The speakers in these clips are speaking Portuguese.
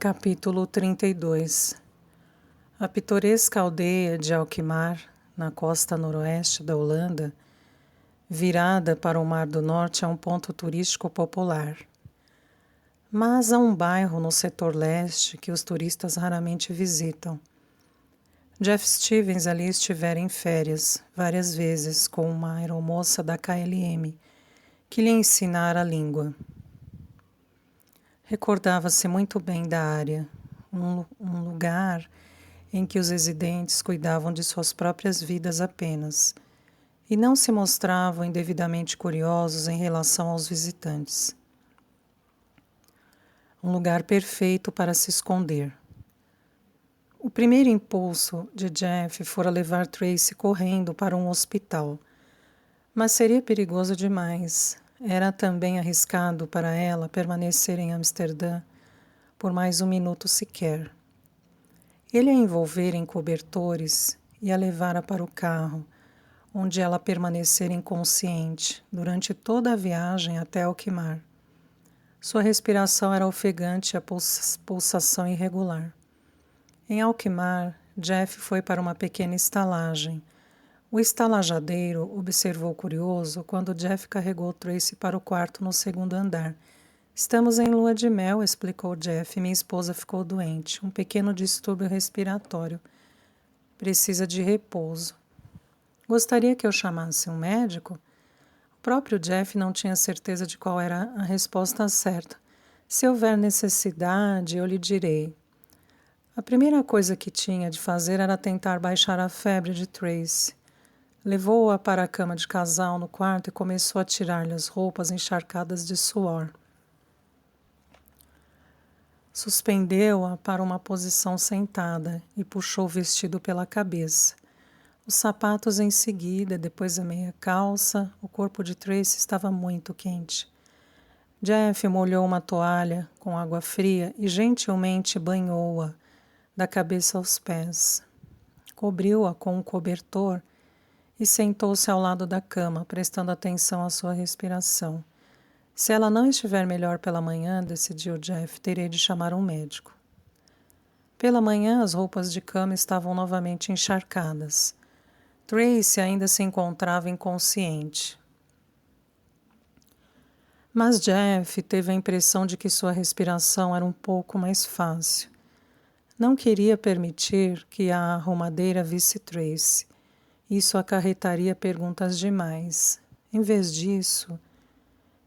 Capítulo 32. A pitoresca aldeia de Alkmaar, na costa noroeste da Holanda, virada para o Mar do Norte, é um ponto turístico popular. Mas há um bairro no setor leste que os turistas raramente visitam. Jeff Stevens ali estivera em férias, várias vezes, com uma aeromoça da KLM, que lhe ensinara a língua. Recordava-se muito bem da área, um lugar em que os residentes cuidavam de suas próprias vidas apenas e não se mostravam indevidamente curiosos em relação aos visitantes. Um lugar perfeito para se esconder. O primeiro impulso de Jeff fora levar Tracy correndo para um hospital, mas seria perigoso demais. Era também arriscado para ela permanecer em Amsterdã por mais um minuto sequer. Ele a envolvera em cobertores e a levara para o carro, onde ela permanecera inconsciente durante toda a viagem até Alkmaar. Sua respiração era ofegante e a pulsação irregular. Em Alkmaar, Jeff foi para uma pequena estalagem. O estalajadeiro observou curioso quando Jeff carregou Tracy para o quarto no segundo andar. Estamos em lua de mel, explicou Jeff. Minha esposa ficou doente. Um pequeno distúrbio respiratório. Precisa de repouso. Gostaria que eu chamasse um médico? O próprio Jeff não tinha certeza de qual era a resposta certa. Se houver necessidade, eu lhe direi. A primeira coisa que tinha de fazer era tentar baixar a febre de Tracy. Levou-a para a cama de casal no quarto e começou a tirar-lhe as roupas encharcadas de suor. Suspendeu-a para uma posição sentada e puxou o vestido pela cabeça. Os sapatos em seguida, depois a meia calça. O corpo de Tracy estava muito quente. Jeff molhou uma toalha com água fria e gentilmente banhou-a da cabeça aos pés. Cobriu-a com um cobertor e sentou-se ao lado da cama, prestando atenção à sua respiração. Se ela não estiver melhor pela manhã, decidiu Jeff, terei de chamar um médico. Pela manhã, as roupas de cama estavam novamente encharcadas. Tracy ainda se encontrava inconsciente. Mas Jeff teve a impressão de que sua respiração era um pouco mais fácil. Não queria permitir que a arrumadeira visse Tracy. Isso acarretaria perguntas demais. Em vez disso,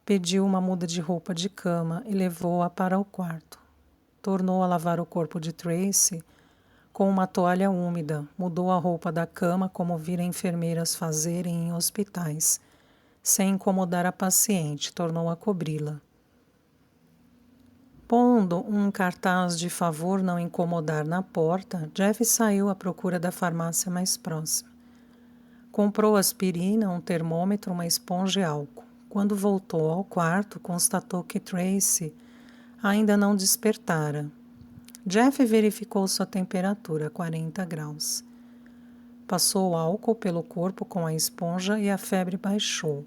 pediu uma muda de roupa de cama e levou-a para o quarto. Tornou a lavar o corpo de Tracy com uma toalha úmida. Mudou a roupa da cama como vira enfermeiras fazerem em hospitais. Sem incomodar a paciente, tornou a cobri-la. Pondo um cartaz de favor não incomodar na porta, Jeff saiu à procura da farmácia mais próxima. Comprou aspirina, um termômetro, uma esponja e álcool. Quando voltou ao quarto, constatou que Tracy ainda não despertara. Jeff verificou sua temperatura, 40 graus. Passou o álcool pelo corpo com a esponja e a febre baixou.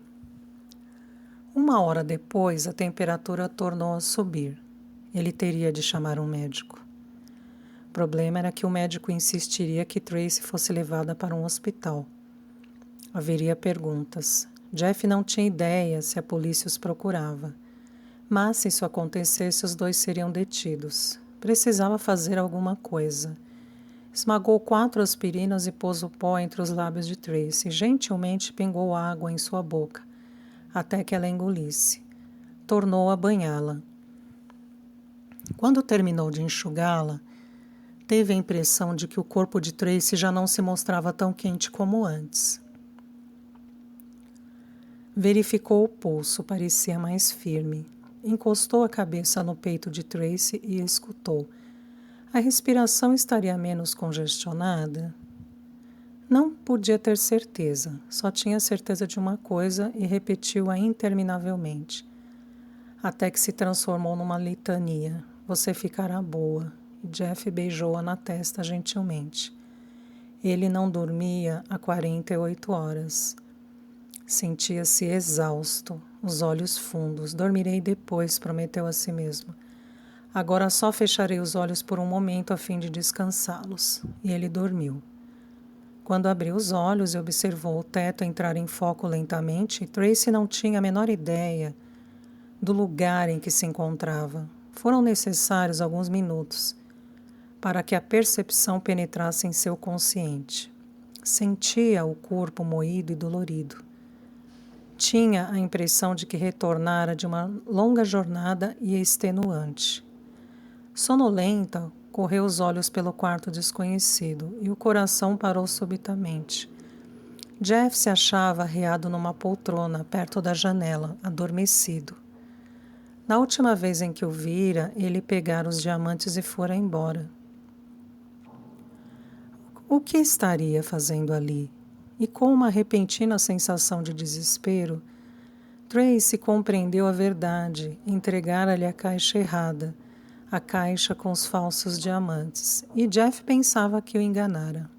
1 hora depois, a temperatura tornou a subir. Ele teria de chamar um médico. O problema era que o médico insistiria que Tracy fosse levada para um hospital. Haveria perguntas. Jeff não tinha ideia se a polícia os procurava. Mas, se isso acontecesse, os dois seriam detidos. Precisava fazer alguma coisa. Esmagou 4 aspirinas e pôs o pó entre os lábios de Tracy. Gentilmente pingou água em sua boca, até que ela engolisse. Tornou a banhá-la. Quando terminou de enxugá-la, teve a impressão de que o corpo de Tracy já não se mostrava tão quente como antes. Verificou o pulso, parecia mais firme. Encostou a cabeça no peito de Tracy e escutou. A respiração estaria menos congestionada? Não podia ter certeza, só tinha certeza de uma coisa e repetiu-a interminavelmente, até que se transformou numa litania. Você ficará boa. E Jeff beijou-a na testa gentilmente. Ele não dormia há 48 horas. Sentia-se exausto, os olhos fundos. Dormirei depois, prometeu a si mesmo. Agora só fecharei os olhos por um momento a fim de descansá-los. E ele dormiu. Quando abriu os olhos e observou o teto entrar em foco lentamente, Tracy não tinha a menor ideia do lugar em que se encontrava. Foram necessários alguns minutos para que a percepção penetrasse em seu consciente. Sentia o corpo moído e dolorido. Tinha a impressão de que retornara de uma longa jornada e extenuante. Sonolenta, correu os olhos pelo quarto desconhecido e o coração parou subitamente. Jeff se achava arreado numa poltrona perto da janela, adormecido. Na última vez em que o vira, ele pegara os diamantes e fora embora. O que estaria fazendo ali? E com uma repentina sensação de desespero, Tracy compreendeu a verdade, entregara-lhe a caixa errada, a caixa com os falsos diamantes, e Jeff pensava que o enganara.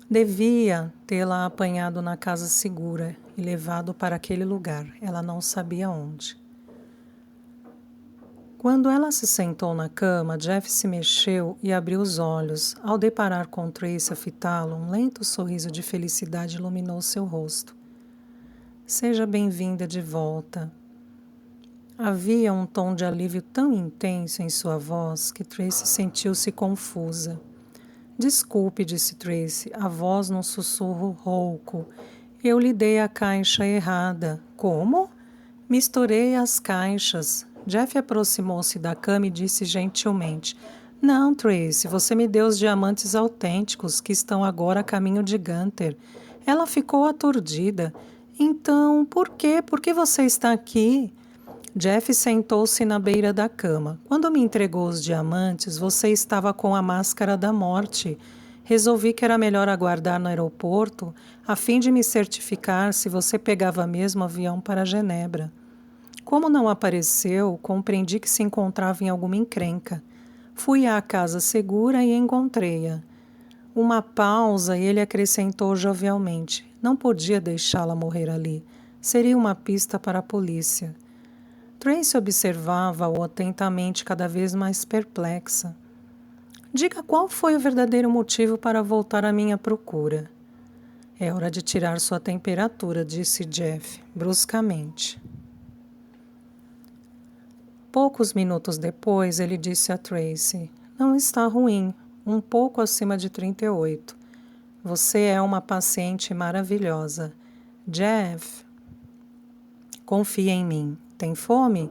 Devia tê-la apanhado na casa segura e levado para aquele lugar, ela não sabia onde. Quando ela se sentou na cama, Jeff se mexeu e abriu os olhos. Ao deparar com Tracy a fitá-lo, um lento sorriso de felicidade iluminou seu rosto. Seja bem-vinda de volta. Havia um tom de alívio tão intenso em sua voz que Tracy sentiu-se confusa. Desculpe, disse Tracy, a voz num sussurro rouco. Eu lhe dei a caixa errada. Como? Misturei as caixas. Jeff aproximou-se da cama e disse gentilmente: Não, Tracy, você me deu os diamantes autênticos que estão agora a caminho de Gunther. Ela ficou aturdida. Então, por quê? Por que você está aqui? Jeff sentou-se na beira da cama. Quando me entregou os diamantes, você estava com a máscara da morte. Resolvi que era melhor aguardar no aeroporto, a fim de me certificar se você pegava mesmo avião para Genebra. Como não apareceu, compreendi que se encontrava em alguma encrenca. Fui à casa segura e encontrei-a. Uma pausa e ele acrescentou jovialmente: Não podia deixá-la morrer ali. Seria uma pista para a polícia. Tracy observava-o atentamente, cada vez mais perplexa. Diga qual foi o verdadeiro motivo para voltar à minha procura. É hora de tirar sua temperatura, disse Jeff, bruscamente. Poucos minutos depois, ele disse a Tracy: Não está ruim, um pouco acima de 38. Você é uma paciente maravilhosa. Jeff, confia em mim. Tem fome?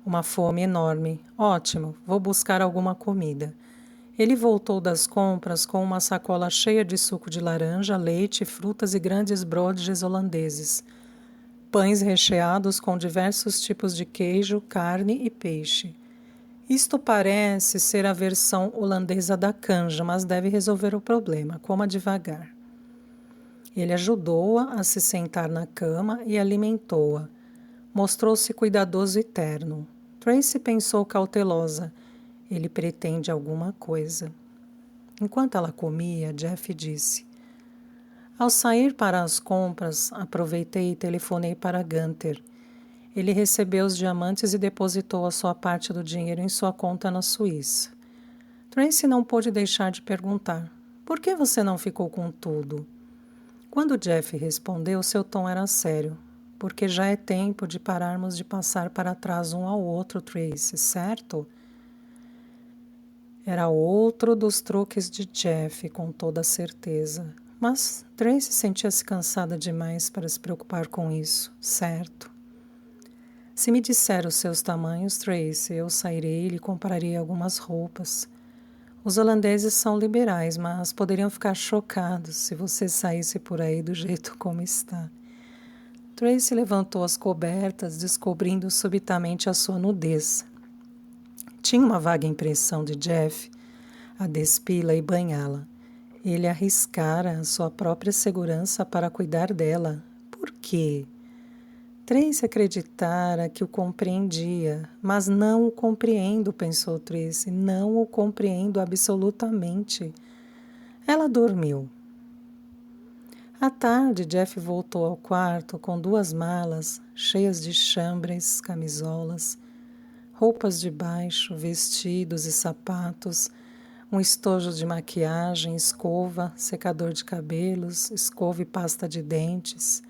Uma fome enorme. Ótimo, vou buscar alguma comida. Ele voltou das compras com uma sacola cheia de suco de laranja, leite, frutas e grandes brodes holandeses. Pães recheados com diversos tipos de queijo, carne e peixe. Isto parece ser a versão holandesa da canja, mas deve resolver o problema. Coma devagar. Ele ajudou-a a se sentar na cama e alimentou-a. Mostrou-se cuidadoso e terno. Tracy pensou cautelosa. Ele pretende alguma coisa. Enquanto ela comia, Jeff disse: Ao sair para as compras, aproveitei e telefonei para Gunther. Ele recebeu os diamantes e depositou a sua parte do dinheiro em sua conta na Suíça. Tracy não pôde deixar de perguntar: Por que você não ficou com tudo? Quando Jeff respondeu, seu tom era sério. Porque já é tempo de pararmos de passar para trás um ao outro, Tracy, certo? Era outro dos truques de Jeff, com toda certeza. Mas Tracy sentia-se cansada demais para se preocupar com isso, certo? Se me disser os seus tamanhos, Tracy, eu sairei e lhe comprarei algumas roupas. Os holandeses são liberais, mas poderiam ficar chocados se você saísse por aí do jeito como está. Tracy levantou as cobertas, descobrindo subitamente a sua nudez. Tinha uma vaga impressão de Jeff a despí-la e banhá-la. Ele arriscara a sua própria segurança para cuidar dela. Por quê? Tracy acreditara que o compreendia, mas não o compreendo, pensou Tracy. Não o compreendo absolutamente. Ela dormiu. À tarde, Jeff voltou ao quarto com 2 malas cheias de chambres, camisolas, roupas de baixo, vestidos e sapatos, um estojo de maquiagem, escova, secador de cabelos, escova e pasta de dentes.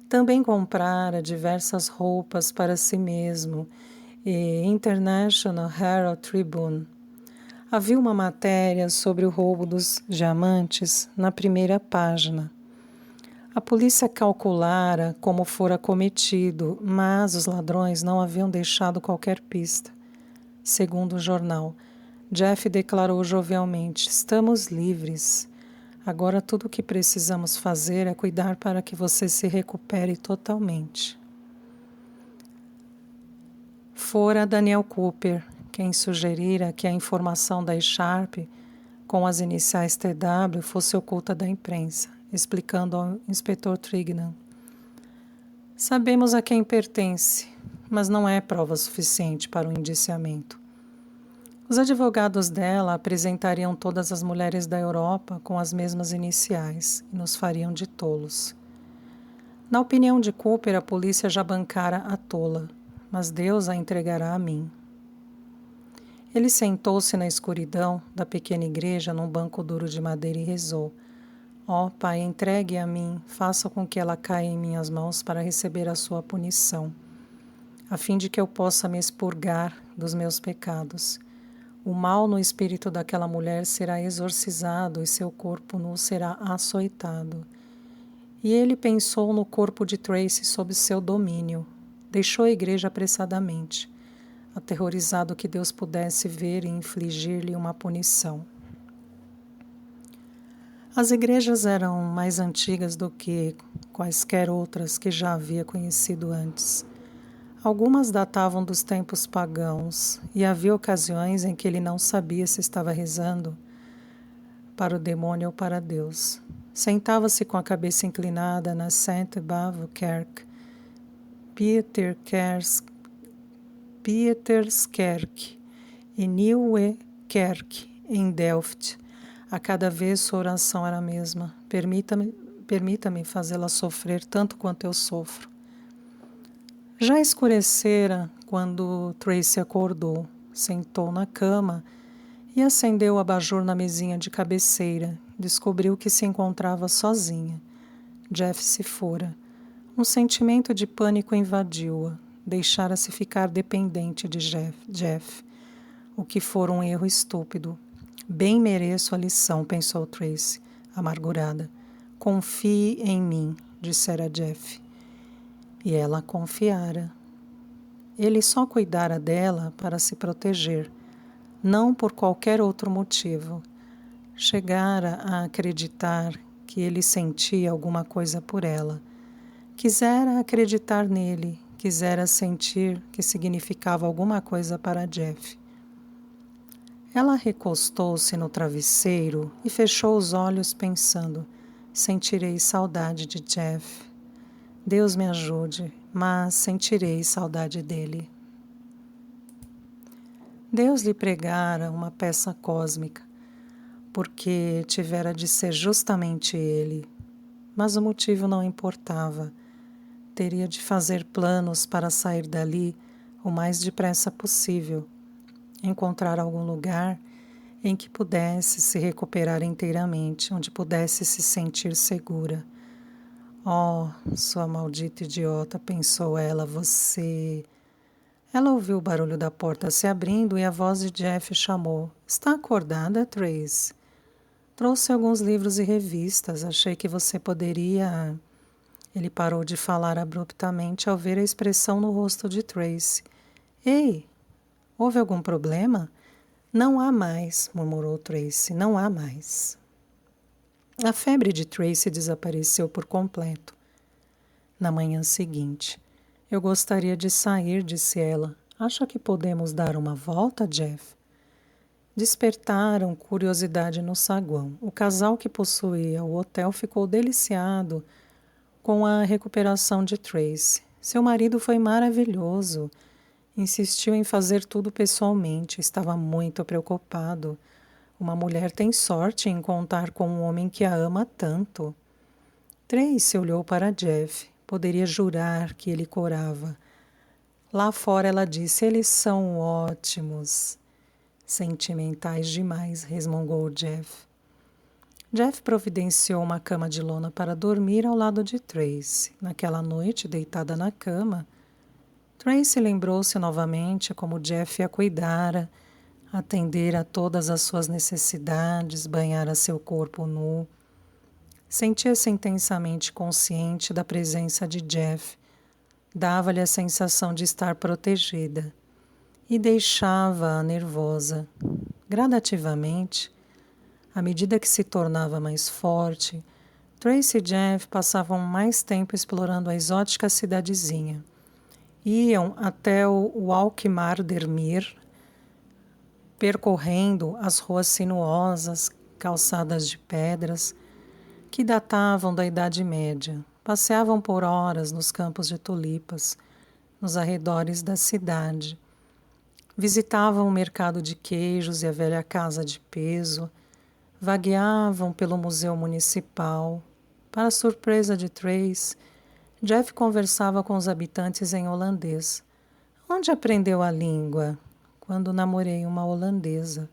Também comprara diversas roupas para si mesmo e International Herald Tribune. Havia uma matéria sobre o roubo dos diamantes na primeira página. A polícia calculara como fora cometido, mas os ladrões não haviam deixado qualquer pista. Segundo o jornal, Jeff declarou jovialmente: "Estamos livres. Agora tudo o que precisamos fazer é cuidar para que você se recupere totalmente." Fora Daniel Cooper quem sugerira que a informação da Sharp com as iniciais TW fosse oculta da imprensa, explicando ao inspetor Trignan: "Sabemos a quem pertence, mas não é prova suficiente para o indiciamento. Os advogados dela apresentariam todas as mulheres da Europa com as mesmas iniciais e nos fariam de tolos." Na opinião de Cooper, a polícia já bancara a tola, mas Deus a entregará a mim. Ele sentou-se na escuridão da pequena igreja num banco duro de madeira e rezou: "Ó Pai, entregue a mim, faça com que ela caia em minhas mãos para receber a sua punição, a fim de que eu possa me expurgar dos meus pecados. O mal no espírito daquela mulher será exorcizado e seu corpo nu será açoitado." E ele pensou no corpo de Tracy sob seu domínio. Deixou a igreja apressadamente, aterrorizado que Deus pudesse ver e infligir-lhe uma punição. As igrejas eram mais antigas do que quaisquer outras que já havia conhecido antes. Algumas datavam dos tempos pagãos, e havia ocasiões em que ele não sabia se estava rezando para o demônio ou para Deus. Sentava-se com a cabeça inclinada na St. Bavokerk, Pieterskerk e Nieuwe Kerk, em Delft. A cada vez sua oração era a mesma: permita-me fazê-la sofrer tanto quanto eu sofro. Já escurecera quando Tracy acordou, sentou na cama e acendeu o abajur na mesinha de cabeceira. Descobriu que se encontrava sozinha. Jeff se fora. Um sentimento de pânico invadiu-a. Deixara-se ficar dependente de Jeff. O que for um erro estúpido. Bem mereço a lição, pensou Tracy, amargurada. Confie em mim, dissera Jeff. E ela confiara. Ele só cuidara dela para se proteger, não por qualquer outro motivo. Chegara a acreditar que ele sentia alguma coisa por ela. Quisera acreditar nele, quisera sentir que significava alguma coisa para Jeff. Ela recostou-se no travesseiro e fechou os olhos pensando: sentirei saudade de Jeff. Deus me ajude, mas sentirei saudade dele. Deus lhe pregara uma peça cósmica, porque tivera de ser justamente ele. Mas o motivo não importava. Teria de fazer planos para sair dali o mais depressa possível, encontrar algum lugar em que pudesse se recuperar inteiramente, onde pudesse se sentir segura. Oh, sua maldita idiota, pensou ela, você... Ela ouviu o barulho da porta se abrindo e a voz de Jeff chamou: Está acordada, Trace? Trouxe alguns livros e revistas, achei que você poderia... Ele parou de falar abruptamente ao ver a expressão no rosto de Tracy. Ei, houve algum problema? Não há mais, murmurou Tracy, não há mais. A febre de Tracy desapareceu por completo. Na manhã seguinte, eu gostaria de sair, disse ela. Acha que podemos dar uma volta, Jeff? Despertaram curiosidade no saguão. O casal que possuía o hotel ficou deliciado com a recuperação de Tracy. Seu marido foi maravilhoso. Insistiu em fazer tudo pessoalmente. Estava muito preocupado. Uma mulher tem sorte em contar com um homem que a ama tanto. Tracy olhou para Jeff. Poderia jurar que ele corava. Lá fora ela disse: eles são ótimos. Sentimentais demais, resmungou Jeff. Jeff providenciou uma cama de lona para dormir ao lado de Tracy. Naquela noite, deitada na cama, Tracy lembrou-se novamente como Jeff a cuidara, atender a todas as suas necessidades, banhara seu corpo nu. Sentia-se intensamente consciente da presença de Jeff, dava-lhe a sensação de estar protegida e deixava-a nervosa. Gradativamente, à medida que se tornava mais forte, Tracy e Jeff passavam mais tempo explorando a exótica cidadezinha. Iam até o Alkmaar-der-Meer, percorrendo as ruas sinuosas, calçadas de pedras, que datavam da Idade Média. Passeavam por horas nos campos de tulipas, nos arredores da cidade. Visitavam o mercado de queijos e a velha casa de peso. Vagueavam pelo museu municipal. Para surpresa de Trace, Jeff conversava com os habitantes em holandês. Onde aprendeu a língua? Quando namorei uma holandesa.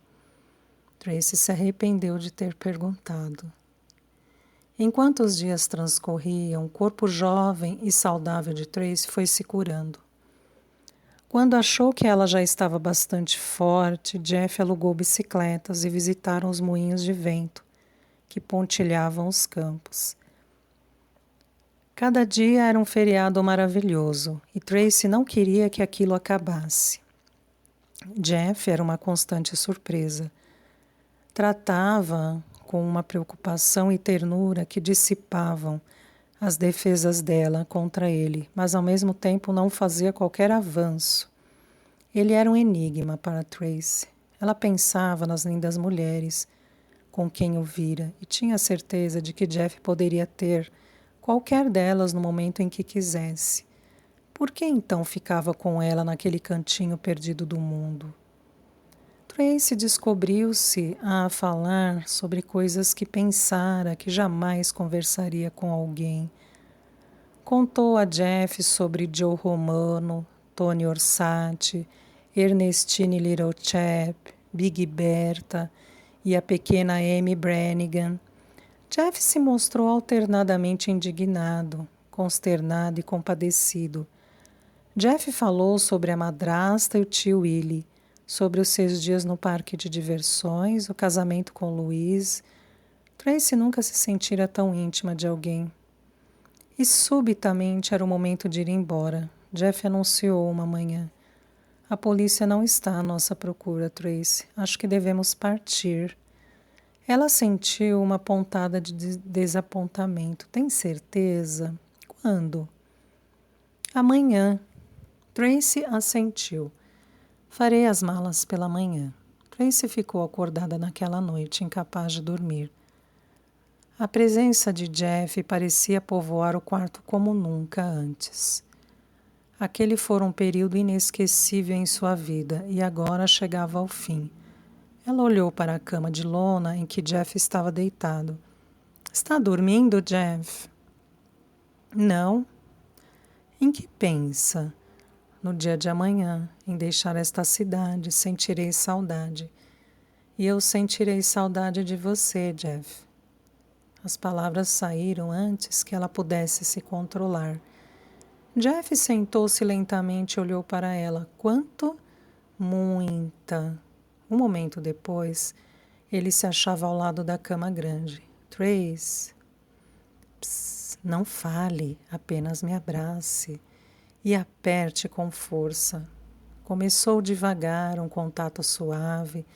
Tracy se arrependeu de ter perguntado. Enquanto os dias transcorriam, o corpo jovem e saudável de Tracy foi se curando. Quando achou que ela já estava bastante forte, Jeff alugou bicicletas e visitaram os moinhos de vento que pontilhavam os campos. Cada dia era um feriado maravilhoso e Tracy não queria que aquilo acabasse. Jeff era uma constante surpresa. Tratava com uma preocupação e ternura que dissipavam as defesas dela contra ele, mas ao mesmo tempo não fazia qualquer avanço. Ele era um enigma para Tracy. Ela pensava nas lindas mulheres com quem o vira e tinha certeza de que Jeff poderia ter qualquer delas no momento em que quisesse. Por que então ficava com ela naquele cantinho perdido do mundo? Tracy descobriu-se a falar sobre coisas que pensara que jamais conversaria com alguém. Contou a Jeff sobre Joe Romano, Tony Orsatti, Ernestine Little Chap, Big Bertha e a pequena Amy Brannigan. Jeff se mostrou alternadamente indignado, consternado e compadecido. Jeff falou sobre a madrasta e o tio Willie, sobre os seus dias no parque de diversões, o casamento com Louise. Tracy nunca se sentira tão íntima de alguém. E subitamente era o momento de ir embora. Jeff anunciou uma manhã. A polícia não está à nossa procura, Tracy. Acho que devemos partir. Ela sentiu uma pontada de desapontamento. Tem certeza? Quando? Amanhã. Tracy assentiu. Farei as malas pela manhã. Tracy ficou acordada naquela noite, incapaz de dormir. A presença de Jeff parecia povoar o quarto como nunca antes. Aquele fora um período inesquecível em sua vida e agora chegava ao fim. Ela olhou para a cama de lona em que Jeff estava deitado. Está dormindo, Jeff? Não. Em que pensa? No dia de amanhã, em deixar esta cidade, sentirei saudade. E eu sentirei saudade de você, Jeff. As palavras saíram antes que ela pudesse se controlar. Jeff sentou-se lentamente e olhou para ela. Quanto? Muita. Um momento depois, ele se achava ao lado da cama grande. Trace. Psst, não fale, apenas me abrace. E aperte com força. Começou devagar, um contato suave,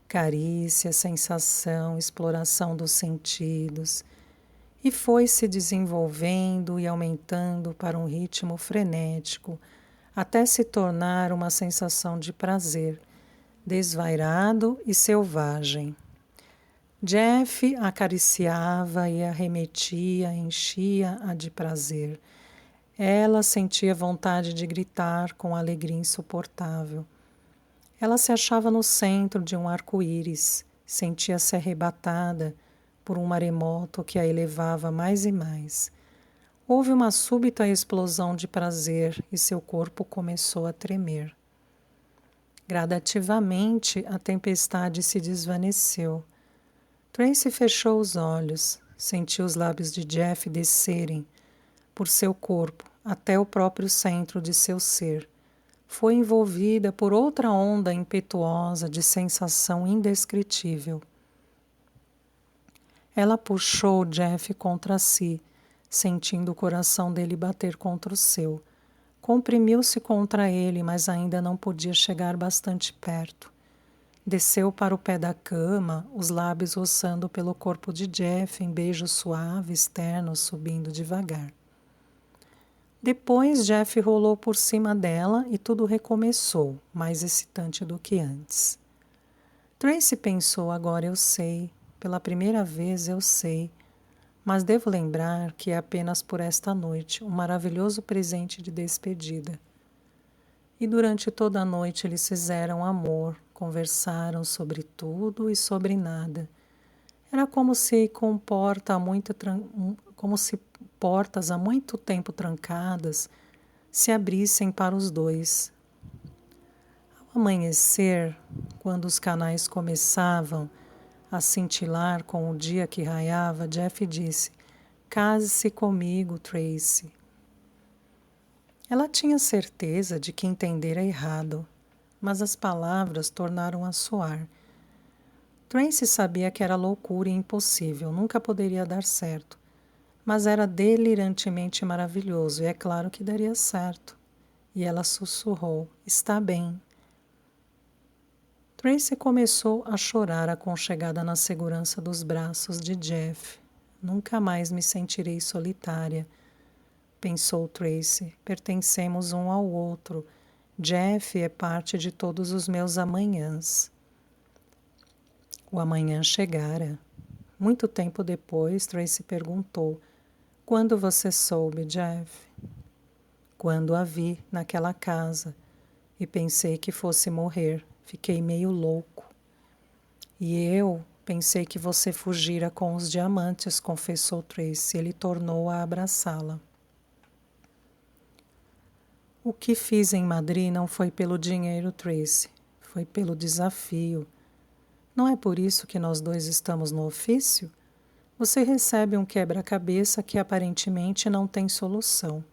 carícia, sensação, exploração dos sentidos, e foi se desenvolvendo e aumentando para um ritmo frenético, até se tornar uma sensação de prazer, desvairado e selvagem. Jeff acariciava e arremetia, enchia-a de prazer. Ela sentia vontade de gritar com alegria insuportável. Ela se achava no centro de um arco-íris, sentia-se arrebatada por um maremoto que a elevava mais e mais. Houve uma súbita explosão de prazer e seu corpo começou a tremer. Gradativamente, a tempestade se desvaneceu. Tracy fechou os olhos, sentiu os lábios de Jeff descerem por seu corpo até o próprio centro de seu ser. Foi envolvida por outra onda impetuosa de sensação indescritível. Ela puxou Jeff contra si, sentindo o coração dele bater contra o seu. Comprimiu-se contra ele, mas ainda não podia chegar bastante perto. Desceu para o pé da cama, os lábios roçando pelo corpo de Jeff em beijos suaves, ternos, subindo devagar. Depois, Jeff rolou por cima dela e tudo recomeçou, mais excitante do que antes. Tracy pensou, agora eu sei, pela primeira vez eu sei, mas devo lembrar que é apenas por esta noite, um maravilhoso presente de despedida. E durante toda a noite eles fizeram amor, conversaram sobre tudo e sobre nada. Era como se portas há muito tempo trancadas se abrissem para os dois. Ao amanhecer, quando os canais começavam a cintilar com o dia que raiava, Jeff disse: "Case-se comigo, Tracy." Ela tinha certeza de que entendera errado, mas as palavras tornaram a soar. Tracy sabia que era loucura e impossível, nunca poderia dar certo. Mas era delirantemente maravilhoso, e é claro que daria certo. E ela sussurrou: "Está bem." Tracy começou a chorar aconchegada na segurança dos braços de Jeff. "Nunca mais me sentirei solitária", pensou Tracy. "Pertencemos um ao outro. Jeff é parte de todos os meus amanhãs." O amanhã chegara. Muito tempo depois, Tracy perguntou: "Quando você soube, Jeff?" "Quando a vi naquela casa e pensei que fosse morrer. Fiquei meio louco." "E eu pensei que você fugira com os diamantes", confessou Tracy. Ele tornou a abraçá-la. "O que fiz em Madrid não foi pelo dinheiro, Tracy. Foi pelo desafio. Não é por isso que nós dois estamos no ofício? Você recebe um quebra-cabeça que aparentemente não tem solução.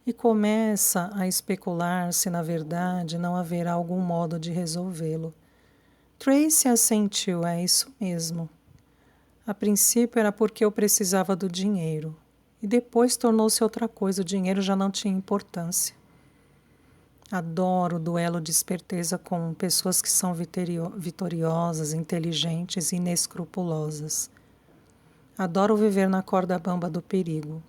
E começa a especular se, na verdade, não haverá algum modo de resolvê-lo." Tracy assentiu: "É isso mesmo. A princípio era porque eu precisava do dinheiro. E depois tornou-se outra coisa, o dinheiro já não tinha importância. Adoro o duelo de esperteza com pessoas que são vitoriosas, inteligentes e inescrupulosas. Adoro viver na corda bamba do perigo."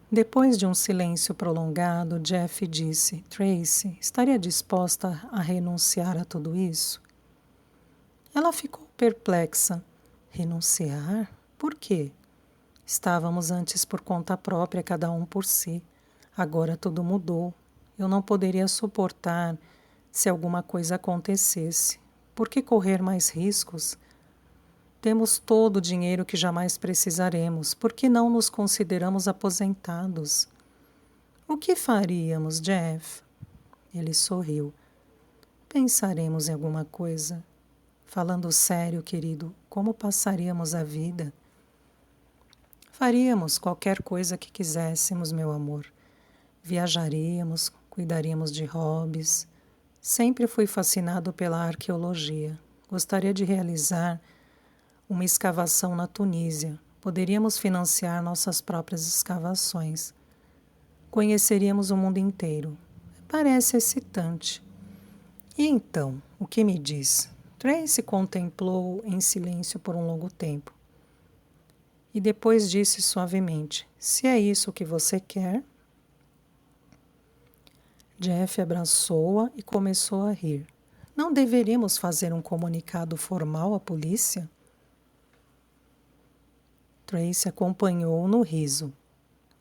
Depois de um silêncio prolongado, Jeff disse: "Tracy, estaria disposta a renunciar a tudo isso?" Ela ficou perplexa. "Renunciar? Por quê?" "Estávamos antes por conta própria, cada um por si. Agora tudo mudou. Eu não poderia suportar se alguma coisa acontecesse. Por que correr mais riscos? Temos todo o dinheiro que jamais precisaremos. Por que não nos consideramos aposentados?" "O que faríamos, Jeff?" Ele sorriu. "Pensaremos em alguma coisa. Falando sério, querido, como passaríamos a vida?" "Faríamos qualquer coisa que quiséssemos, meu amor. Viajaríamos, cuidaríamos de hobbies. Sempre fui fascinado pela arqueologia. Gostaria de realizar uma escavação na Tunísia. Poderíamos financiar nossas próprias escavações. Conheceríamos o mundo inteiro. Parece excitante." "E então, o que me diz?" Tracy contemplou em silêncio por um longo tempo. E depois disse suavemente: "Se é isso que você quer." Jeff abraçou-a e começou a rir. "Não deveríamos fazer um comunicado formal à polícia?" Tracy acompanhou no riso.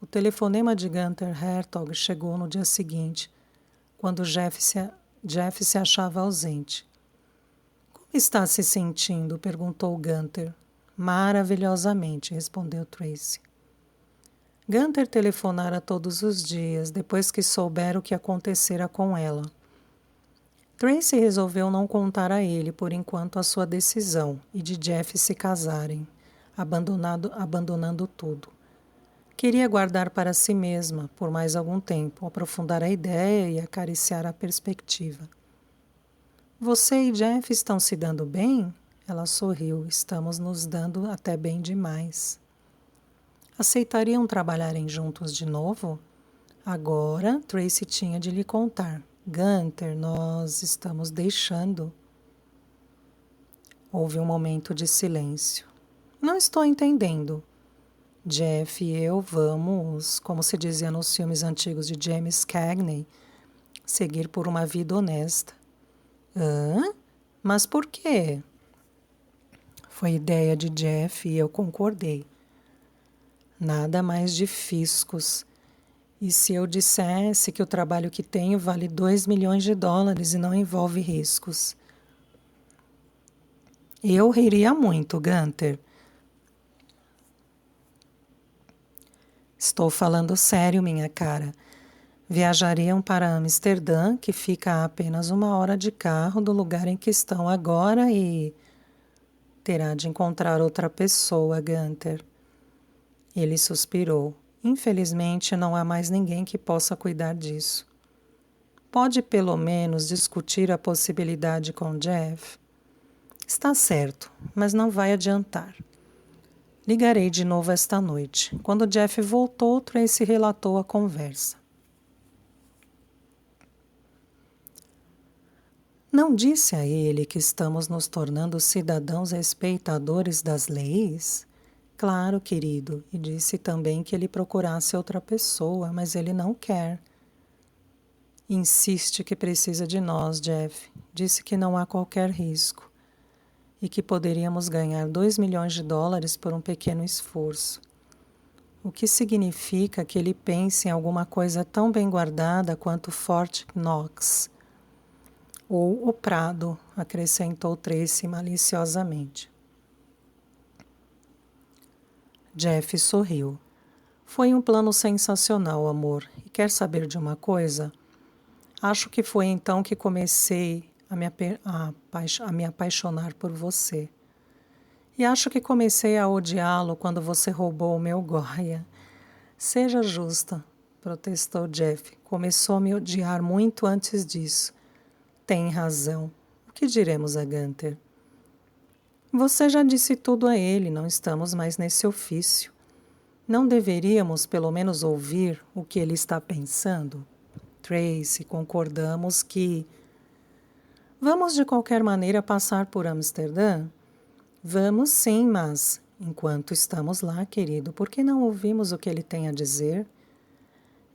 O telefonema de Gunther Hertog chegou no dia seguinte, quando Jeff se achava ausente. "Como está se sentindo?" perguntou Gunther. "Maravilhosamente", respondeu Tracy. Gunther telefonara todos os dias, depois que soubera o que acontecera com ela. Tracy resolveu não contar a ele, por enquanto, a sua decisão e de Jeff se casarem, abandonando tudo. Queria guardar para si mesma, por mais algum tempo, aprofundar a ideia e acariciar a perspectiva. Você e Jeff estão se dando bem? Ela sorriu. Estamos nos dando até bem demais. Aceitariam trabalharem juntos de novo? Agora, Tracy tinha de lhe contar. Gunther, nós estamos deixando. Houve um momento de silêncio. Não estou entendendo. Jeff e eu vamos, como se dizia nos filmes antigos de James Cagney, seguir por uma vida honesta. Hã? Mas por quê? Foi ideia de Jeff e eu concordei. Nada mais de fiscos. E se eu dissesse que o trabalho que tenho vale $2 milhões e não envolve riscos? Eu riria muito, Gunther. Estou falando sério, minha cara. Viajariam para Amsterdã, que fica a apenas 1 hora de carro do lugar em que estão agora e... Terá de encontrar outra pessoa, Gunther. Ele suspirou. Infelizmente, não há mais ninguém que possa cuidar disso. Pode, pelo menos, discutir a possibilidade com Jeff? Está certo, mas não vai adiantar. Ligarei de novo esta noite. Quando Jeff voltou, Tracy relatou a conversa. Não disse a ele que estamos nos tornando cidadãos respeitadores das leis? Claro, querido, e disse também que ele procurasse outra pessoa, mas ele não quer. Insiste que precisa de nós, Jeff. Disse que não há qualquer risco e que poderíamos ganhar $2 milhões por um pequeno esforço. O que significa que ele pense em alguma coisa tão bem guardada quanto Fort Knox. Ou o Prado, acrescentou Tracy maliciosamente. Jeff sorriu. Foi um plano sensacional, amor. E quer saber de uma coisa? Acho que foi então que comecei a me apaixonar por você. E acho que comecei a odiá-lo quando você roubou o meu Goya. Seja justa, protestou Jeff. Começou a me odiar muito antes disso. Tem razão. O que diremos a Gunther? Você já disse tudo a ele, não estamos mais nesse ofício. Não deveríamos, pelo menos, ouvir o que ele está pensando? Tracy, concordamos que... Vamos, de qualquer maneira, passar por Amsterdã? Vamos sim, mas, enquanto estamos lá, querido, por que não ouvimos o que ele tem a dizer?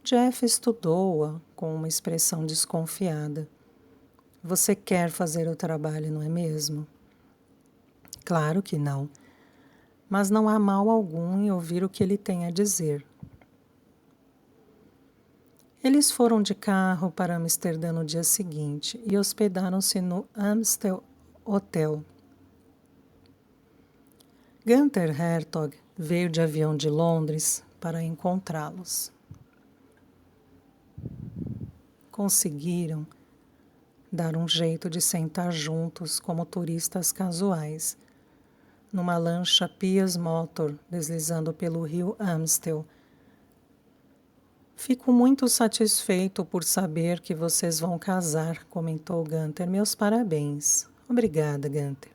Jeff estudou-a com uma expressão desconfiada. Você quer fazer o trabalho, não é mesmo? Claro que não. Mas não há mal algum em ouvir o que ele tem a dizer. Eles foram de carro para Amsterdã no dia seguinte e hospedaram-se no Amstel Hotel. Gunther Hertog veio de avião de Londres para encontrá-los. Conseguiram dar um jeito de sentar juntos como turistas casuais, numa lancha Pias Motor deslizando pelo rio Amstel. Fico muito satisfeito por saber que vocês vão casar, comentou Gunther. Meus parabéns. Obrigada, Gunther.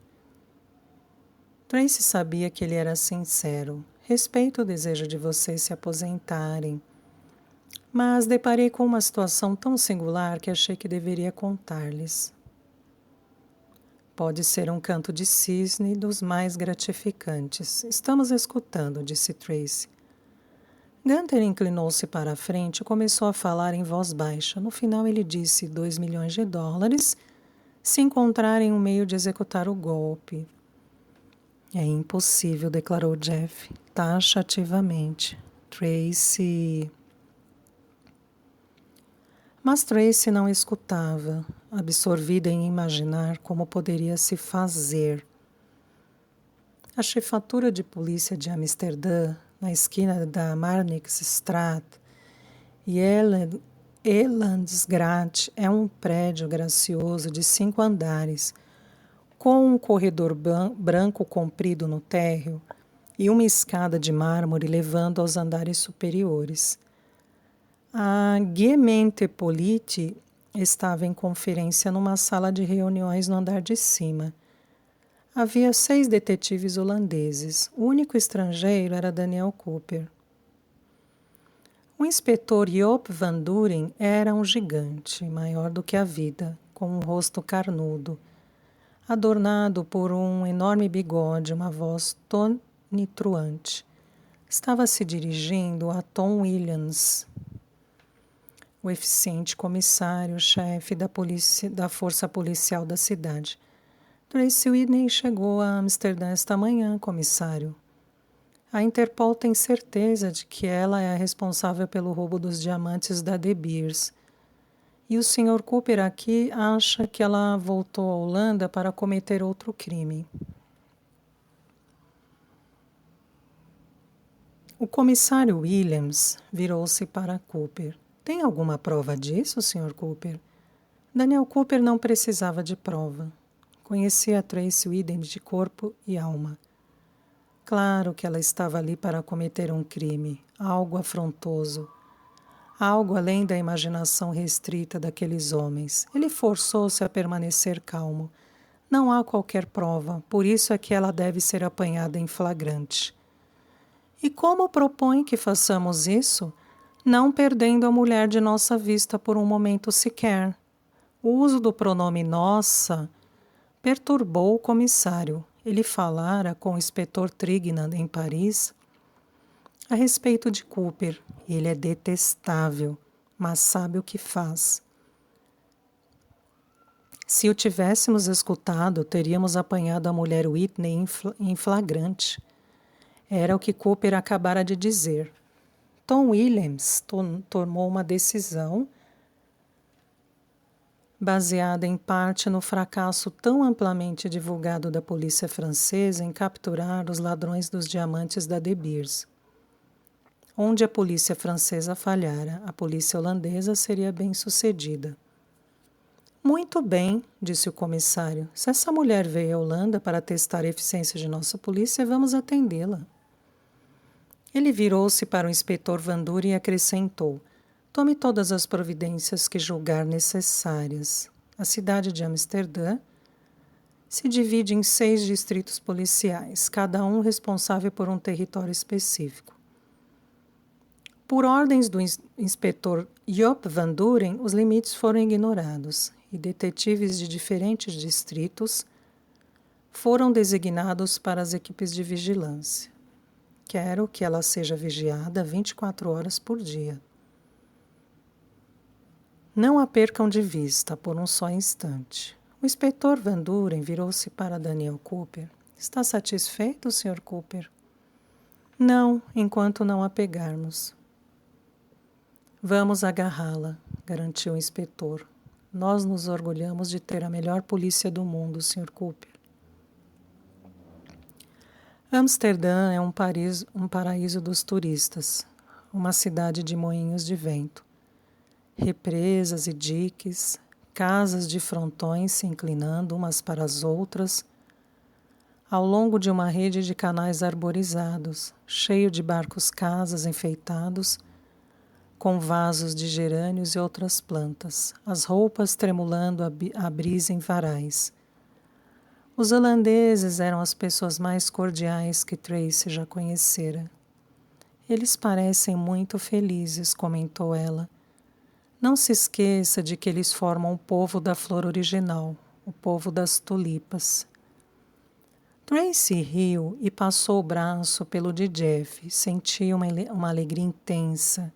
Tracy sabia que ele era sincero. Respeito o desejo de vocês se aposentarem. Mas deparei com uma situação tão singular que achei que deveria contar-lhes. Pode ser um canto de cisne dos mais gratificantes. Estamos escutando, disse Tracy. Gunther inclinou-se para a frente e começou a falar em voz baixa. No final ele disse $2 milhões se encontrarem um meio de executar o golpe. É impossível, declarou Jeff, taxativamente. Mas Tracy não escutava, absorvida em imaginar como poderia se fazer. A chefatura de polícia de Amsterdã na esquina da Marnixstraat e Elandsgraat, é um prédio gracioso de 5 andares, com um corredor branco comprido no térreo e uma escada de mármore levando aos andares superiores. A Gemeente Politie estava em conferência numa sala de reuniões no andar de cima. Havia 6 detetives holandeses. O único estrangeiro era Daniel Cooper. O inspetor Joop van Duren era um gigante, maior do que a vida, com um rosto carnudo, adornado por um enorme bigode e uma voz tonitruante. Estava se dirigindo a Tom Williams, o eficiente comissário-chefe da força policial da cidade. Tracy Whitney chegou a Amsterdã esta manhã, comissário. A Interpol tem certeza de que ela é a responsável pelo roubo dos diamantes da De Beers. E o Sr. Cooper aqui acha que ela voltou à Holanda para cometer outro crime. O comissário Williams virou-se para Cooper. Tem alguma prova disso, Sr. Cooper? Daniel Cooper não precisava de prova. Conhecia Tracy Whitney de corpo e alma. Claro que ela estava ali para cometer um crime, algo afrontoso, algo além da imaginação restrita daqueles homens. Ele forçou-se a permanecer calmo. Não há qualquer prova, por isso é que ela deve ser apanhada em flagrante. E como propõe que façamos isso? Não perdendo a mulher de nossa vista por um momento sequer. O uso do pronome nossa perturbou o comissário. Ele falara com o inspetor Trignand em Paris a respeito de Cooper. Ele é detestável, mas sabe o que faz. Se o tivéssemos escutado, teríamos apanhado a mulher Whitney em flagrante. Era o que Cooper acabara de dizer. Tom Williams tomou uma decisão baseada em parte no fracasso tão amplamente divulgado da polícia francesa em capturar os ladrões dos diamantes da De Beers. Onde a polícia francesa falhara, a polícia holandesa seria bem-sucedida. Muito bem, disse o comissário. Se essa mulher veio à Holanda para testar a eficiência de nossa polícia, vamos atendê-la. Ele virou-se para o inspetor Van Duren e acrescentou: tome todas as providências que julgar necessárias. A cidade de Amsterdã se divide em 6 distritos policiais, cada um responsável por um território específico. Por ordens do inspetor Joop van Duren, os limites foram ignorados e detetives de diferentes distritos foram designados para as equipes de vigilância. Quero que ela seja vigiada 24 horas por dia. Não a percam de vista por um só instante. O inspetor Van Duren virou-se para Daniel Cooper. Está satisfeito, Sr. Cooper? Não, enquanto não a pegarmos. Vamos agarrá-la, garantiu o inspetor. Nós nos orgulhamos de ter a melhor polícia do mundo, Sr. Cooper. Amsterdã é um paraíso dos turistas, uma cidade de moinhos de vento. Represas e diques, casas de frontões se inclinando umas para as outras, ao longo de uma rede de canais arborizados, cheio de barcos-casas enfeitados, com vasos de gerânios e outras plantas, as roupas tremulando a brisa em varais. Os holandeses eram as pessoas mais cordiais que Tracy já conhecera. Eles parecem muito felizes, comentou ela. Não se esqueça de que eles formam o povo da flor original, o povo das tulipas. Tracy riu e passou o braço pelo de Jeff. Sentia uma alegria intensa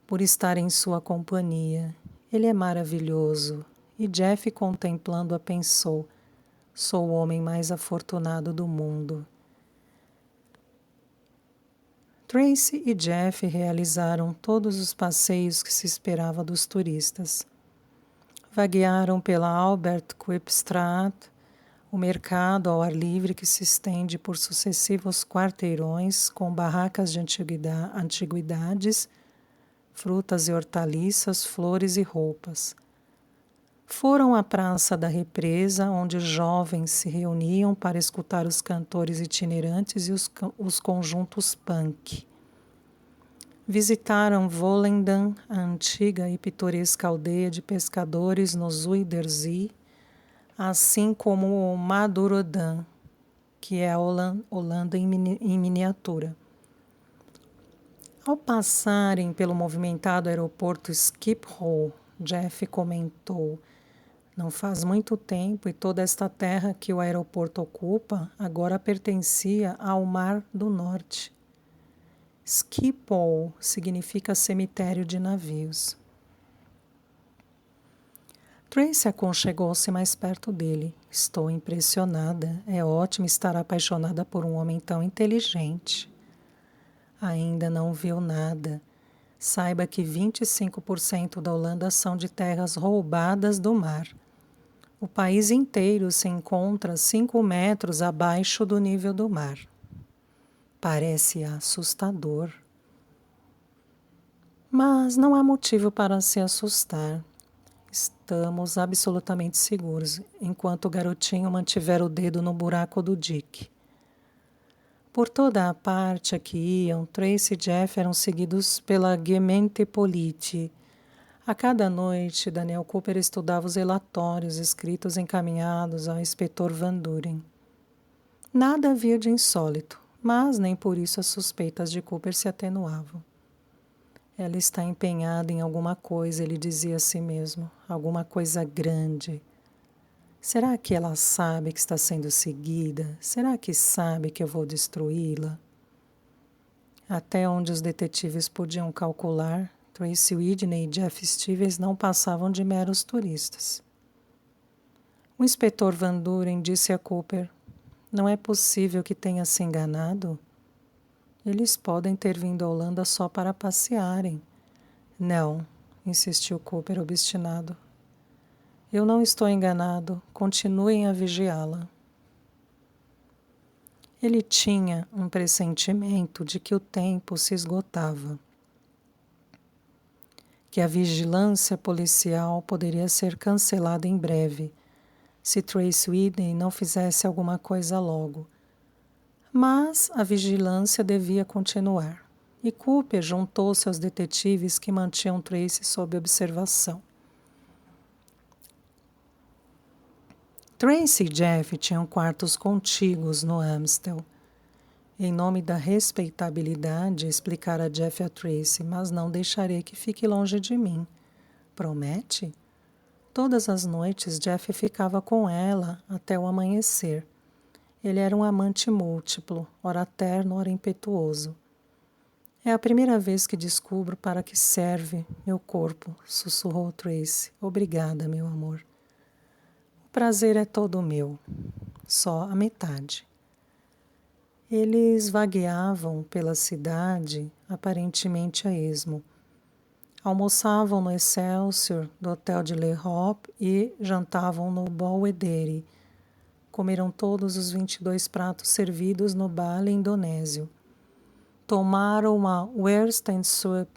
por estar em sua companhia. Ele é maravilhoso. E Jeff, contemplando-a, pensou: sou o homem mais afortunado do mundo. Tracy e Jeff realizaram todos os passeios que se esperava dos turistas. Vaguearam pela Albert-Kuipstraat, O mercado ao ar livre que se estende por sucessivos quarteirões com barracas de antiguidades, frutas e hortaliças, flores e roupas. Foram à Praça da Represa, onde jovens se reuniam para escutar os cantores itinerantes e os conjuntos punk. Visitaram Volendam, a antiga e pitoresca aldeia de pescadores no Zuiderzee, assim como o Madurodam, que é a Holanda em miniatura. Ao passarem pelo movimentado aeroporto Schiphol, Jeff comentou: "Não faz muito tempo e toda esta terra que o aeroporto ocupa agora pertencia ao Mar do Norte." Schiphol significa cemitério de navios. Tracy aconchegou-se mais perto dele. "Estou impressionada. É ótimo estar apaixonada por um homem tão inteligente." "Ainda não viu nada. Saiba que 25% da Holanda são de terras roubadas do mar. O país inteiro se encontra 5 metros abaixo do nível do mar." Parece assustador. Mas não há motivo para se assustar. Estamos absolutamente seguros, enquanto o garotinho mantiver o dedo no buraco do dique. Por toda a parte a que iam, Tracy e Jeff eram seguidos pela Gemeente Politie. A cada noite, Daniel Cooper estudava os relatórios escritos encaminhados ao inspetor Van Duren. Nada havia de insólito, mas nem por isso as suspeitas de Cooper se atenuavam. "Ela está empenhada em alguma coisa", ele dizia a si mesmo, "alguma coisa grande. Será que ela sabe que está sendo seguida? Será que sabe que eu vou destruí-la?" Até onde os detetives podiam calcular, Tracy Whitney e Jeff Stevens não passavam de meros turistas. O inspetor Van Duren disse a Cooper: "Não é possível que tenha se enganado? Eles podem ter vindo à Holanda só para passearem." "Não", insistiu Cooper obstinado. "Eu não estou enganado. Continuem a vigiá-la." Ele tinha um pressentimento de que o tempo se esgotava, que a vigilância policial poderia ser cancelada em breve, se Tracy Whitney não fizesse alguma coisa logo. Mas a vigilância devia continuar, e Cooper juntou-se aos detetives que mantinham Tracy sob observação. Tracy e Jeff tinham quartos contíguos no Amstel. "Em nome da respeitabilidade", explicara Jeff a Tracy, "mas não deixarei que fique longe de mim." "Promete?" Todas as noites Jeff ficava com ela até o amanhecer. Ele era um amante múltiplo, ora terno, ora impetuoso. "É a primeira vez que descubro para que serve meu corpo", sussurrou Tracy. "Obrigada, meu amor." "O prazer é todo meu, só a metade." Eles vagueavam pela cidade, aparentemente a esmo. Almoçavam no Excelsior do Hotel de l'Europe e jantavam no Belvedere. Comeram todos os 22 pratos servidos no Bali indonésio. Tomaram uma Worstensoep,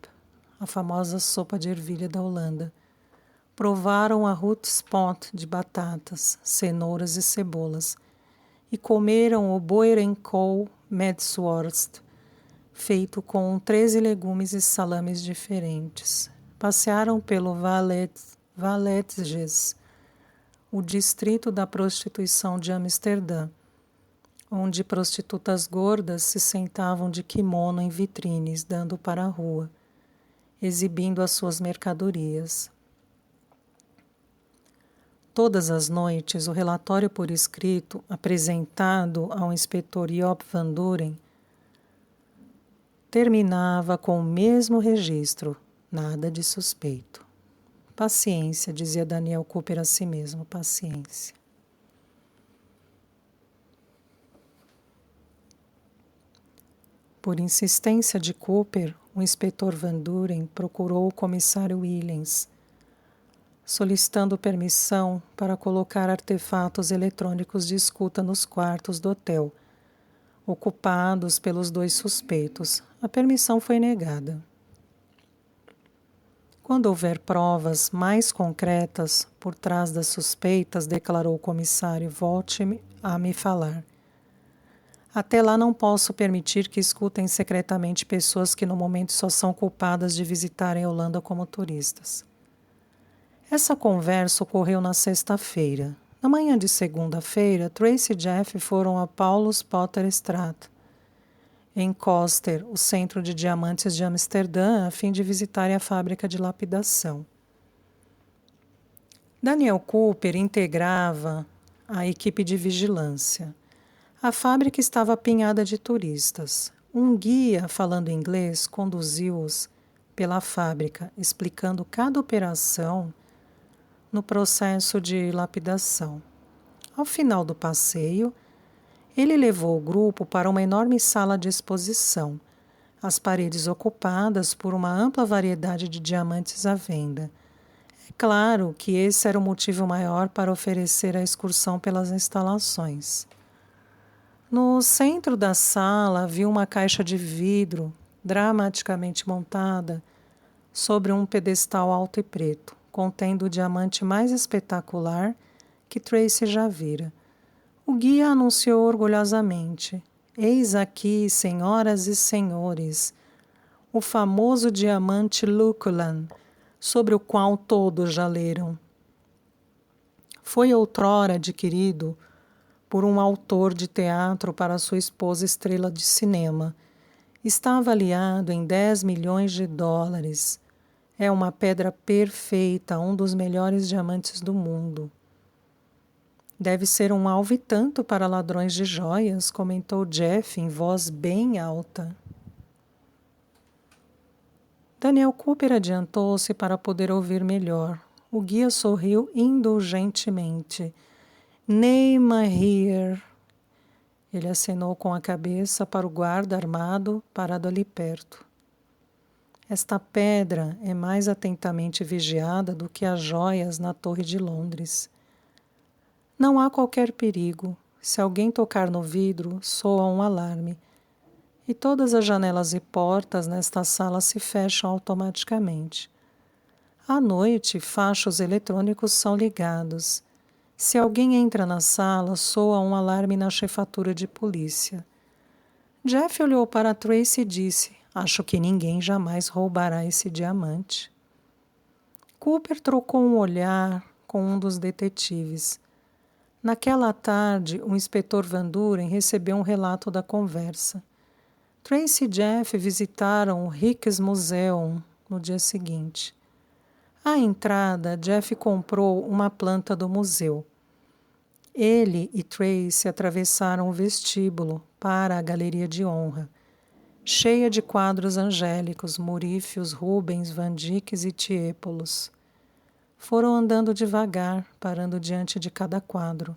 a famosa sopa de ervilha da Holanda. Provaram a rootspot de batatas, cenouras e cebolas. E comeram o Boerenkool Medsworst, feito com 13 legumes e salames diferentes. Passearam pelo Valetjes, o distrito da prostituição de Amsterdã, onde prostitutas gordas se sentavam de kimono em vitrines, dando para a rua, exibindo as suas mercadorias. Todas as noites, o relatório por escrito, apresentado ao inspetor Job Van Duren, terminava com o mesmo registro: "Nada de suspeito." "Paciência", dizia Daniel Cooper a si mesmo, "paciência." Por insistência de Cooper, o inspetor Van Duren procurou o comissário Williams. solicitando permissão para colocar artefatos eletrônicos de escuta nos quartos do hotel, ocupados pelos 2 suspeitos. A permissão foi negada. Quando houver provas mais concretas por trás das suspeitas, declarou o comissário, volte a me falar. Até lá não posso permitir que escutem secretamente pessoas que no momento só são culpadas de visitarem a Holanda como turistas. Essa conversa ocorreu na sexta-feira. Na manhã de segunda-feira, Tracy e Jeff foram a Paulus Potter Straat, em Koster, o centro de diamantes de Amsterdã, a fim de visitarem a fábrica de lapidação. Daniel Cooper integrava a equipe de vigilância. A fábrica estava apinhada de turistas. Um guia, falando inglês, conduziu-os pela fábrica, explicando cada operação no processo de lapidação. Ao final do passeio, ele levou o grupo para uma enorme sala de exposição, as paredes ocupadas por uma ampla variedade de diamantes à venda. É claro que esse era o motivo maior para oferecer a excursão pelas instalações. No centro da sala havia uma caixa de vidro dramaticamente montada sobre um pedestal alto e preto, contendo o diamante mais espetacular que Tracy já vira. O guia anunciou orgulhosamente: eis aqui, senhoras e senhores, o famoso diamante Lucullan, sobre o qual todos já leram. Foi outrora adquirido por um autor de teatro para sua esposa estrela de cinema. Está avaliado em 10 milhões de dólares. É uma pedra perfeita, um dos melhores diamantes do mundo. Deve ser um alvo e tanto para ladrões de joias, comentou Jeff em voz bem alta. Daniel Cooper adiantou-se para poder ouvir melhor. O guia sorriu indulgentemente. Name here. Ele acenou com a cabeça para o guarda armado parado ali perto. Esta pedra é mais atentamente vigiada do que as joias na Torre de Londres. Não há qualquer perigo. Se alguém tocar no vidro, soa um alarme. E todas as janelas e portas nesta sala se fecham automaticamente. À noite, fachos eletrônicos são ligados. Se alguém entra na sala, soa um alarme na chefatura de polícia. Jeff olhou para Tracy e disse: acho que ninguém jamais roubará esse diamante. Cooper trocou um olhar com um dos detetives. Naquela tarde, o inspetor Van Duren recebeu um relato da conversa. Tracy e Jeff visitaram o Rijksmuseum no dia seguinte. À entrada, Jeff comprou uma planta do museu. Ele e Tracy atravessaram o vestíbulo para a galeria de honra, cheia de quadros angélicos, Morífios, Rubens, Van Dycks e Tiepolo. Foram andando devagar, parando diante de cada quadro.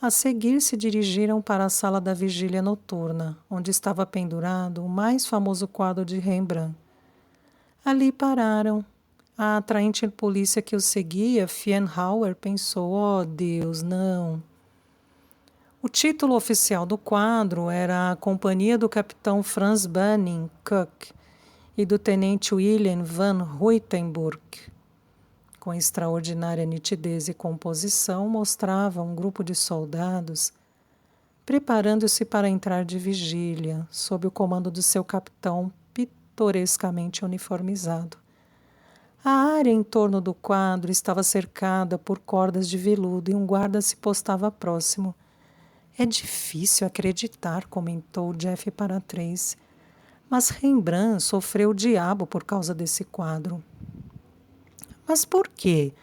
A seguir se dirigiram para a sala da vigília noturna, onde estava pendurado o mais famoso quadro de Rembrandt. Ali pararam. A atraente polícia que os seguia, Fienhauer, pensou: oh, Deus, não. O título oficial do quadro era A Companhia do Capitão Franz Banning Koch e do Tenente William van Ruitenburg. Com extraordinária nitidez e composição, mostrava um grupo de soldados preparando-se para entrar de vigília, sob o comando do seu capitão pitorescamente uniformizado. A área em torno do quadro estava cercada por cordas de veludo e um guarda se postava próximo. É difícil acreditar, comentou Jeff para Tracy, mas Rembrandt sofreu o diabo por causa desse quadro. Mas por quê?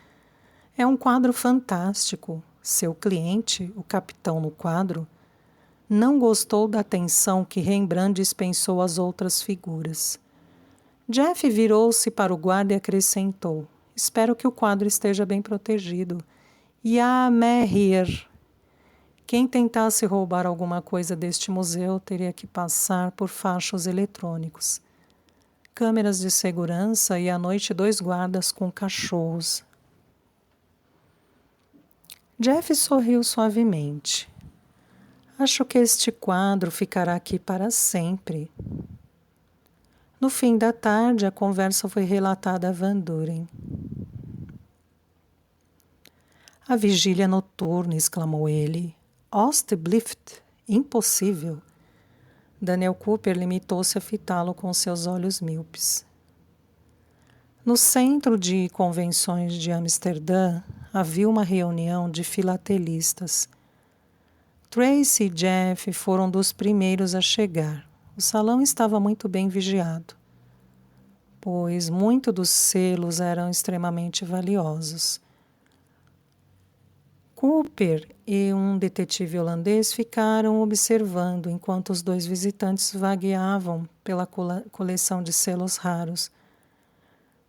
É um quadro fantástico. Seu cliente, o capitão no quadro, não gostou da atenção que Rembrandt dispensou às outras figuras. Jeff virou-se para o guarda e acrescentou: espero que o quadro esteja bem protegido. Ja, hier. Quem tentasse roubar alguma coisa deste museu teria que passar por fachos eletrônicos, câmeras de segurança e à noite 2 guardas com cachorros. Jeff sorriu suavemente. Acho que este quadro ficará aqui para sempre. No fim da tarde, a conversa foi relatada a Van Duren. A vigília noturna, exclamou ele. Alsjeblieft, impossível. Daniel Cooper limitou-se a fitá-lo com seus olhos míopes. No centro de convenções de Amsterdã, havia uma reunião de filatelistas. Tracy e Jeff foram dos primeiros a chegar. O salão estava muito bem vigiado, pois muitos dos selos eram extremamente valiosos. Cooper e um detetive holandês ficaram observando enquanto os dois visitantes vagueavam pela coleção de selos raros.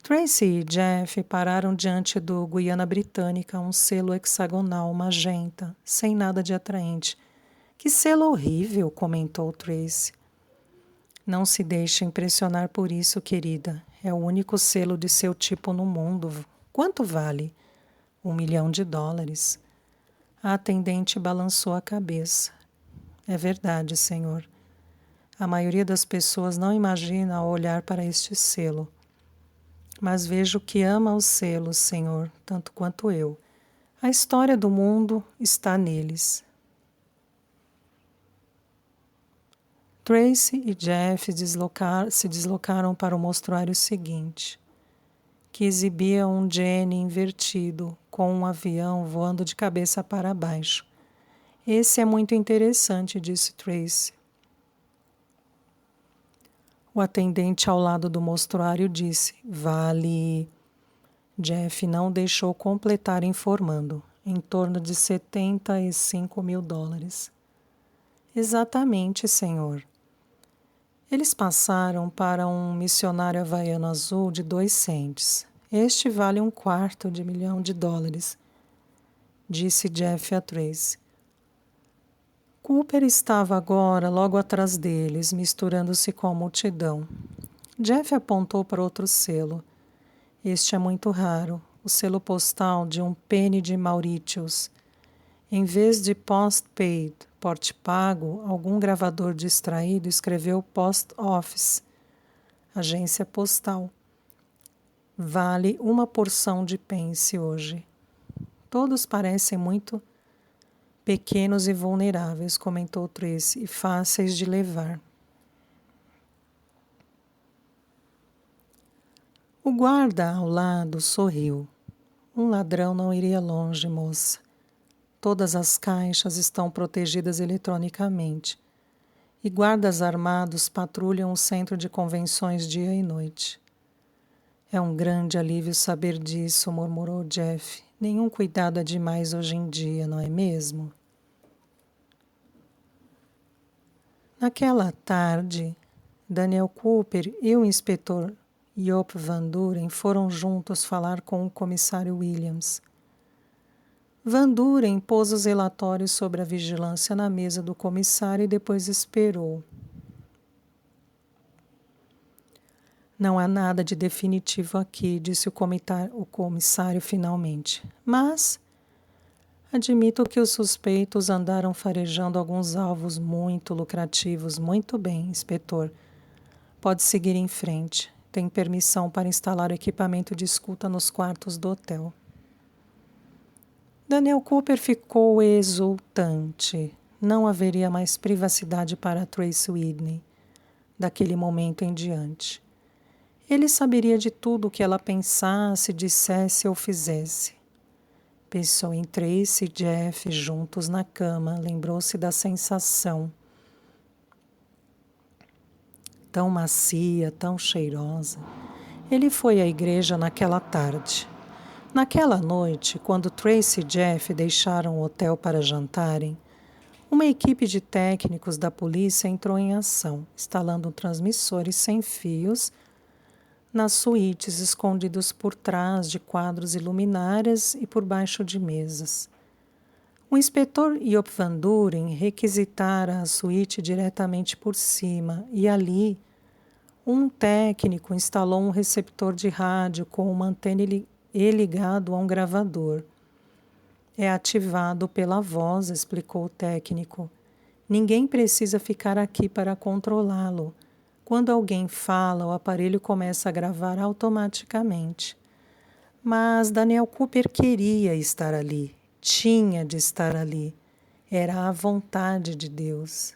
Tracy e Jeff pararam diante do Guiana Britânica, um selo hexagonal magenta, sem nada de atraente. Que selo horrível, comentou Tracy. Não se deixe impressionar por isso, querida. É o único selo de seu tipo no mundo. Quanto vale? $1 milhão. A atendente balançou a cabeça. É verdade, senhor. A maioria das pessoas não imagina ao olhar para este selo. Mas vejo que ama os selos, senhor, tanto quanto eu. A história do mundo está neles. Tracy e Jeff se deslocaram para o mostruário seguinte, que exibia um Jenny invertido, com um avião voando de cabeça para baixo. Esse é muito interessante, disse Tracy. O atendente ao lado do mostruário disse, vale... Jeff não deixou completar informando, em torno de $75 mil. Exatamente, senhor. Eles passaram para um missionário havaiano azul de 2 centes. Este vale $250 mil, disse Jeff a Tracy. Cooper estava agora logo atrás deles, misturando-se com a multidão. Jeff apontou para outro selo. Este é muito raro, o selo postal de um penny de Mauritius. Em vez de postpaid, porte pago, algum gravador distraído escreveu post office, agência postal. Vale uma porção de pence hoje. Todos parecem muito pequenos e vulneráveis, comentou Tracy, e fáceis de levar. O guarda ao lado sorriu. Um ladrão não iria longe, moça. Todas as caixas estão protegidas eletronicamente e guardas armados patrulham o centro de convenções dia e noite. É um grande alívio saber disso, murmurou Jeff. Nenhum cuidado é demais hoje em dia, não é mesmo? Naquela tarde, Daniel Cooper e o inspetor Joop Van Duren foram juntos falar com o comissário Williams. Van Duren pôs os relatórios sobre a vigilância na mesa do comissário e depois esperou. Não há nada de definitivo aqui, disse o comissário finalmente. Mas admito que os suspeitos andaram farejando alguns alvos muito lucrativos. Muito bem, inspetor. Pode seguir em frente. Tem permissão para instalar o equipamento de escuta nos quartos do hotel. Daniel Cooper ficou exultante. Não haveria mais privacidade para Tracy Whitney, daquele momento em diante. Ele saberia de tudo o que ela pensasse, dissesse ou fizesse. Pensou em Tracy e Jeff juntos na cama, lembrou-se da sensação. Tão macia, tão cheirosa. Ele foi à igreja naquela tarde. Naquela noite, quando Tracy e Jeff deixaram o hotel para jantarem, uma equipe de técnicos da polícia entrou em ação, instalando transmissores sem fios nas suítes escondidos por trás de quadros e luminárias e por baixo de mesas. O inspetor Joop Van Duren requisitara a suíte diretamente por cima e ali um técnico instalou um receptor de rádio com uma antena ligado a um gravador. É ativado pela voz, explicou o técnico. Ninguém precisa ficar aqui para controlá-lo. Quando alguém fala, o aparelho começa a gravar automaticamente. Mas Daniel Cooper queria estar ali, tinha de estar ali. Era a vontade de Deus.